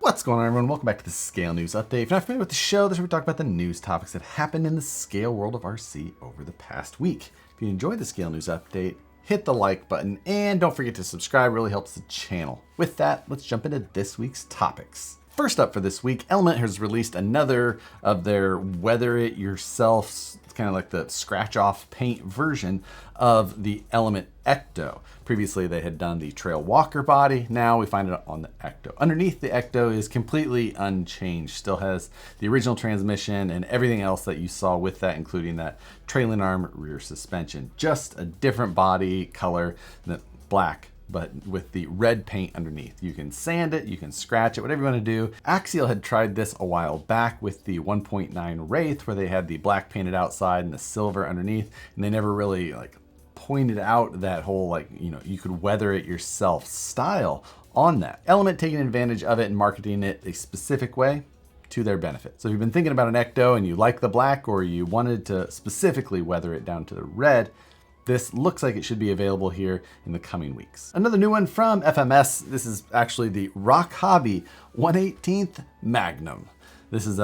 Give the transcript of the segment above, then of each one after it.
What's going on, everyone? Welcome back to the Scale News Update. If you're not familiar with the show, this is where we talk about the news topics that happened in the scale world of RC over the past week. If you enjoyed the Scale News Update, hit the like button and don't forget to subscribe. It really helps the channel. With that, let's jump into this week's topics. First up for this week, Element has released another of their Weather It Yourself, kind of like the scratch off paint version of the Element Ecto. Previously they had done the Trail Walker body. Now we find it on the Ecto. Underneath, the Ecto is completely unchanged. Still has the original transmission and everything else that you saw with that, including that trailing arm rear suspension. Just a different body color, black, but with the red paint underneath. You can sand it, you can scratch it, whatever you want to do. Axial had tried this a while back with the 1.9 Wraith, where they had the black painted outside and the silver underneath, and they never really pointed out that whole you could weather it yourself style on that. Element taking advantage of it and marketing it a specific way to their benefit. So if you've been thinking about an Ecto and you like the black, or you wanted to specifically weather it down to the red, this looks like it should be available here in the coming weeks. Another new one from FMS. This is actually the ROC Hobby 1/18th Magnum. This is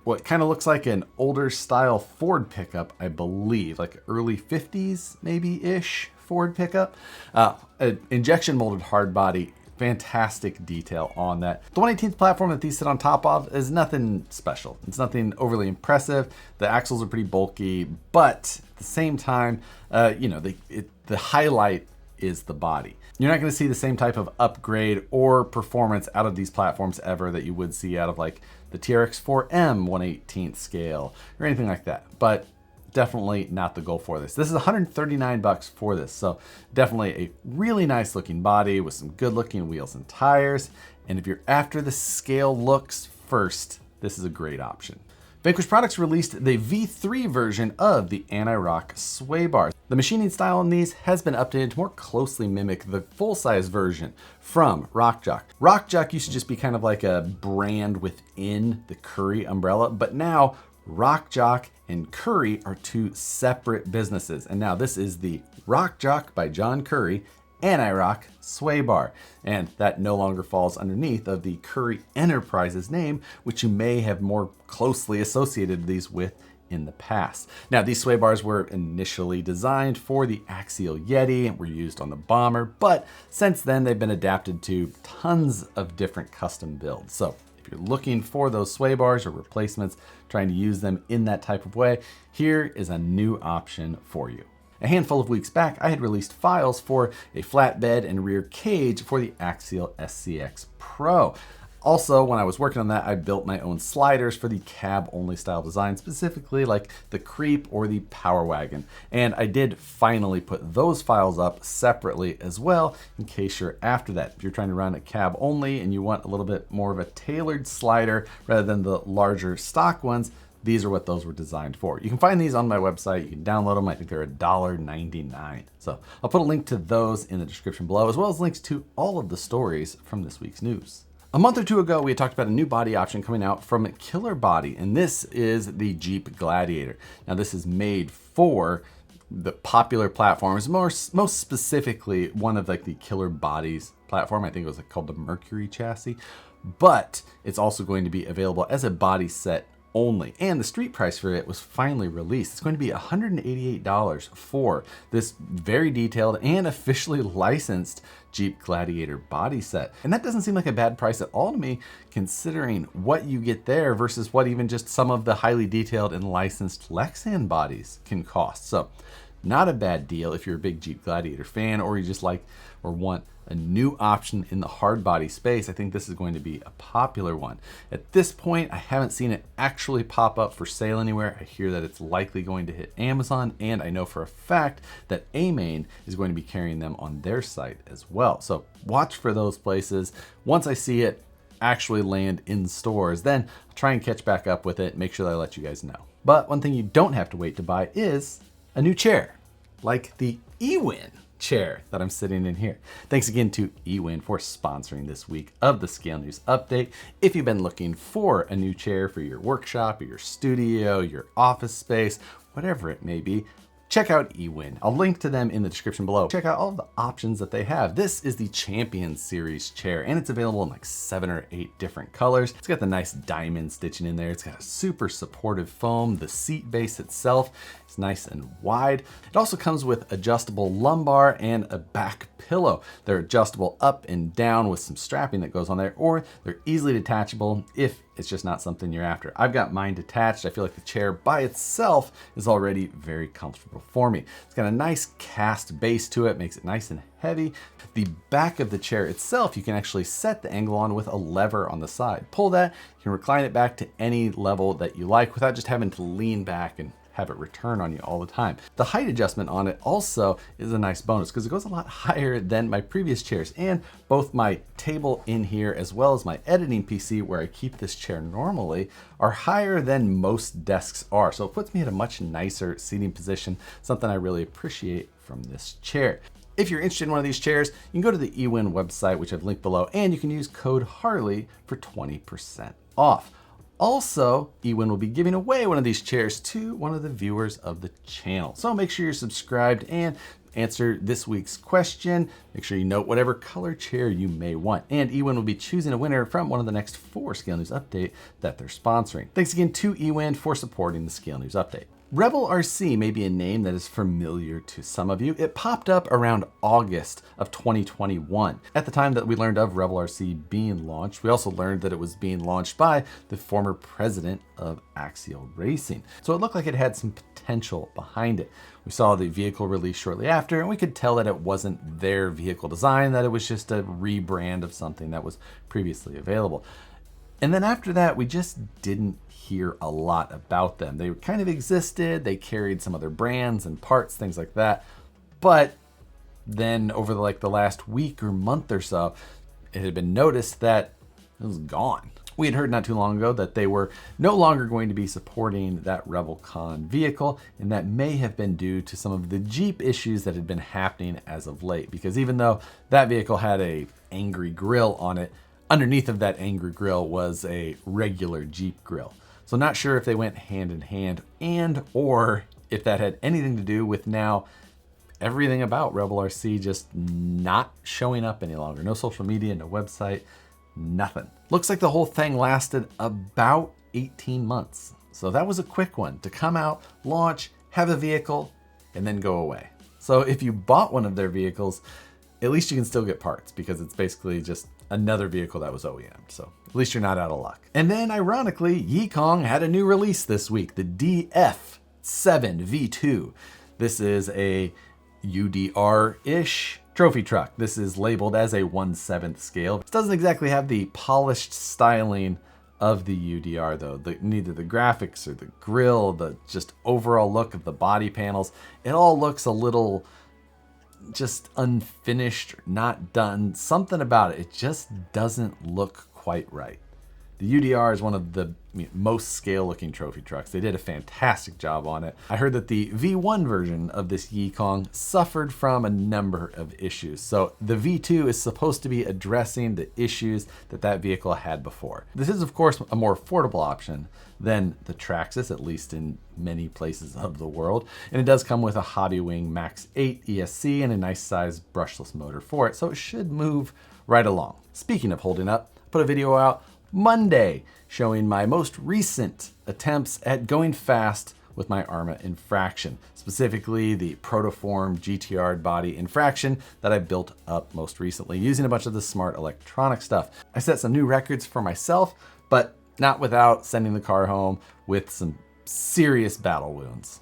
what kind of looks like an older style Ford pickup, I believe, like early 50s maybe-ish Ford pickup. An injection molded hard body. Fantastic detail on that. The 1/18th platform that these sit on top of is nothing special. It's nothing overly impressive. The axles are pretty bulky, but at the same time, the highlight is the body. You're not going to see the same type of upgrade or performance out of these platforms ever that you would see out of like the TRX-4M 1/18th scale or anything like that. But definitely not the goal for this. This is $139 for this. So definitely a really nice looking body with some good looking wheels and tires. And if you're after the scale looks first, this is a great option. Vanquish Products released the V3 version of the anti-rock sway bars. The machining style on these has been updated to more closely mimic the full-size version from Rock Jock. Rock Jock used to just be kind of like a brand within the Curry umbrella, but now Rock Jock and Curry are two separate businesses. And now this is the Rock Jock by John Curry Anti-Rock Sway Bar. And that no longer falls underneath of the Curry Enterprises name, which you may have more closely associated these with in the past. Now, these sway bars were initially designed for the Axial Yeti and were used on the Bomber, but since then they've been adapted to tons of different custom builds. So if you're looking for those sway bars or replacements, trying to use them in that type of way, here is a new option for you. A handful of weeks back, I had released files for a flatbed and rear cage for the Axial SCX Pro. Also, when I was working on that, I built my own sliders for the cab-only style design, specifically like the Creep or the Power Wagon. And I did finally put those files up separately as well, in case you're after that. If you're trying to run a cab only and you want a little bit more of a tailored slider rather than the larger stock ones, these are what those were designed for. You can find these on my website. You can download them. I think they're $1.99. So I'll put a link to those in the description below, as well as links to all of the stories from this week's news. A month or two ago, we had talked about a new body option coming out from Killerbody, and this is the Jeep Gladiator. Now, this is made for the popular platforms, most specifically one of the Killerbodies platform. I think it was called the Mercury chassis, but it's also going to be available as a body set only, and the street price for it was finally released. It's going to be $188 for this very detailed and officially licensed Jeep Gladiator body set. And that doesn't seem like a bad price at all to me, considering what you get there versus what even just some of the highly detailed and licensed Lexan bodies can cost. So not a bad deal if you're a big Jeep Gladiator fan, or you just like or want a new option in the hard body space. I think this is going to be a popular one. At this point, I haven't seen it actually pop up for sale anywhere. I hear that it's likely going to hit Amazon, and I know for a fact that A-Main is going to be carrying them on their site as well. So watch for those places. Once I see it actually land in stores, then I'll try and catch back up with it, make sure that I let you guys know. But one thing you don't have to wait to buy is a new chair, like the Ewin chair that I'm sitting in here. Thanks again to Ewin for sponsoring this week of the Scale News Update. If you've been looking for a new chair for your workshop or your studio, your office space, whatever it may be, check out Ewin. I'll link to them in the description below. Check out all of the options that they have. This is the Champion Series chair, and it's available in like 7 or 8 different colors. It's got the nice diamond stitching in there. It's got a super supportive foam. The seat base itself is nice and wide. It also comes with adjustable lumbar and a back pillow. They're adjustable up and down with some strapping that goes on there, or they're easily detachable if it's just not something you're after. I've got mine detached. I feel like the chair by itself is already very comfortable for me. It's got a nice cast base to it, makes it nice and heavy. The back of the chair itself, you can actually set the angle on with a lever on the side. Pull that, you can recline it back to any level that you like without just having to lean back and have it return on you all the time. The height adjustment on it also is a nice bonus because it goes a lot higher than my previous chairs, and both my table in here as well as my editing PC where I keep this chair normally are higher than most desks are. So it puts me in a much nicer seating position, something I really appreciate from this chair. If you're interested in one of these chairs, you can go to the Ewin website, which I've linked below, and you can use code Harley for 20% off. Also, Ewin will be giving away one of these chairs to one of the viewers of the channel. So make sure you're subscribed and answer this week's question. Make sure you note whatever color chair you may want. And Ewin will be choosing a winner from one of the next 4 Scale News Update that they're sponsoring. Thanks again to Ewin for supporting the Scale News Update. Rebel RC may be a name that is familiar to some of you. It popped up around August of 2021. At the time that we learned of Rebel RC being launched, we also learned that it was being launched by the former president of Axial Racing. So it looked like it had some potential behind it. We saw the vehicle release shortly after, and we could tell that it wasn't their vehicle design, that it was just a rebrand of something that was previously available. And then after that, we just didn't hear a lot about them. They kind of existed, they carried some other brands and parts, things like that. But then over the last week or month or so, it had been noticed that it was gone. We had heard not too long ago that they were no longer going to be supporting that RebelCon vehicle, and that may have been due to some of the Jeep issues that had been happening as of late. Because even though that vehicle had a angry grill on it, underneath of that angry grill was a regular Jeep grill. So not sure if they went hand in hand or if that had anything to do with now everything about Rebel RC just not showing up any longer. No social media, no website, nothing. Looks like the whole thing lasted about 18 months. So that was a quick one to come out, launch, have a vehicle, and then go away. So if you bought one of their vehicles, at least you can still get parts because it's basically just another vehicle that was OEM. So at least you're not out of luck. And then ironically, Yikong had a new release this week, the DF7 V2. This is a UDR-ish trophy truck. This is labeled as a 1/7 scale. It doesn't exactly have the polished styling of the UDR though. Neither the graphics or the grille, the just overall look of the body panels, it all looks a little just unfinished, not done. Something about it, it just doesn't look quite right. The UDR is one of the most scale looking trophy trucks. They did a fantastic job on it. I heard that the V1 version of this Yikong suffered from a number of issues. So the V2 is supposed to be addressing the issues that that vehicle had before. This is of course a more affordable option than the Traxxas, at least in many places of the world. And it does come with a Hobby Wing Max 8 ESC and a nice size brushless motor for it. So it should move right along. Speaking of holding up, I put a video out Monday showing my most recent attempts at going fast with my ARRMA infraction, specifically the Protoform GTR body infraction that I built up most recently using a bunch of the smart electronic stuff. I set some new records for myself, but not without sending the car home with some serious battle wounds.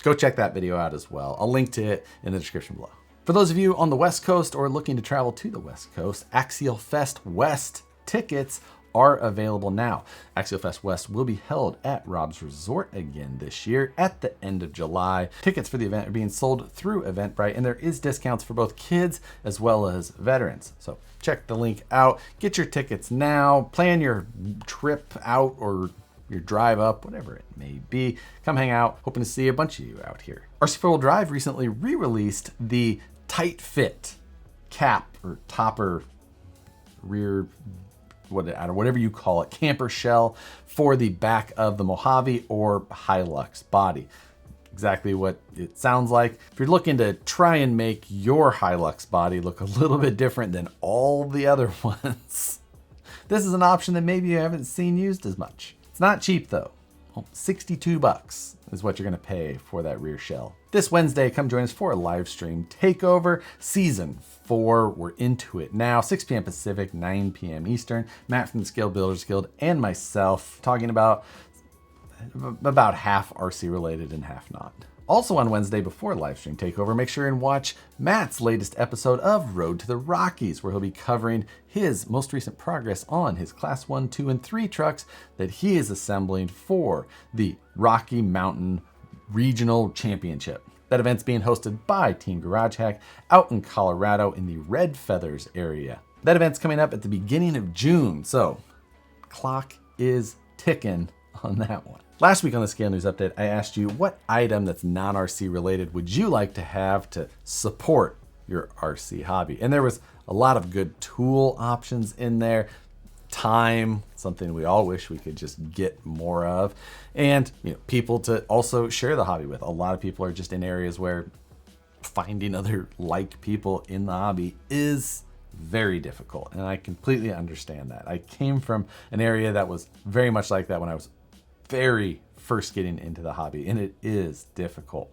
Go check that video out as well. I'll link to it in the description below. For those of you on the West Coast or looking to travel to the West Coast, Axial Fest West tickets are available now. Axial Fest West will be held at Rob's Resort again this year at the end of July. Tickets for the event are being sold through Eventbrite, and there is discounts for both kids as well as veterans. So check the link out, get your tickets now, plan your trip out or your drive up, whatever it may be. Come hang out, hoping to see a bunch of you out here. RC 4-Wheel Drive recently re-released the Tightfit cap or topper rear, whatever you call it, camper shell for the back of the Mojave or Hilux body. exactly what it sounds like. If you're looking to try and make your Hilux body look a little bit different than all the other ones, this is an option that maybe you haven't seen used as much. It's not cheap though. Well, $62 is what you're gonna pay for that rear shell. This Wednesday, come join us for a live stream takeover. Season 4, we're into it now. 6 p.m. Pacific, 9 p.m. Eastern. Matt from the Scale Builders Guild and myself talking about half RC related and half not. Also on Wednesday before live stream takeover, make sure and watch Matt's latest episode of Road to the Rockies, where he'll be covering his most recent progress on his Class 1, 2, and 3 trucks that he is assembling for the Rocky Mountain Regional Championship. That event's being hosted by Team Garage Hack out in Colorado in the Red Feathers area. That event's coming up at the beginning of June, so clock is ticking on that one. Last week on the Scale News Update, I asked you what item that's non-RC related would you like to have to support your RC hobby? And there was a lot of good tool options in there. Time, something we all wish we could just get more of. And people to also share the hobby with. A lot of people are just in areas where finding other like people in the hobby is very difficult. And I completely understand that. I came from an area that was very much like that when I was very first getting into the hobby, and it is difficult.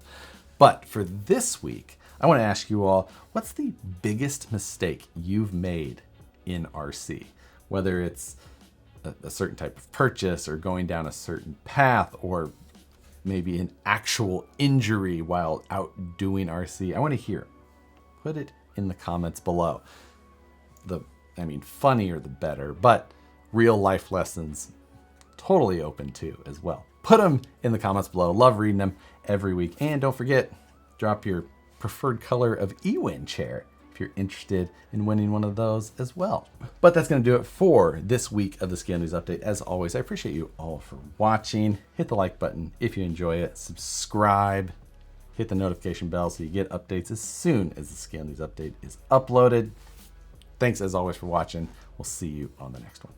But for this week, I want to ask you all, what's the biggest mistake you've made in RC? Whether it's a certain type of purchase or going down a certain path or maybe an actual injury while out doing RC. I want to hear. Put it in the comments below. Funnier the better, but real life lessons totally open to as well. Put them in the comments below. Love reading them every week. And don't forget, drop your preferred color of Ewin chair if you're interested in winning one of those as well. But that's going to do it for this week of the Scale News Update. As always, I appreciate you all for watching. Hit the like button if you enjoy it. Subscribe. Hit the notification bell so you get updates as soon as the Scale News Update is uploaded. Thanks as always for watching. We'll see you on the next one.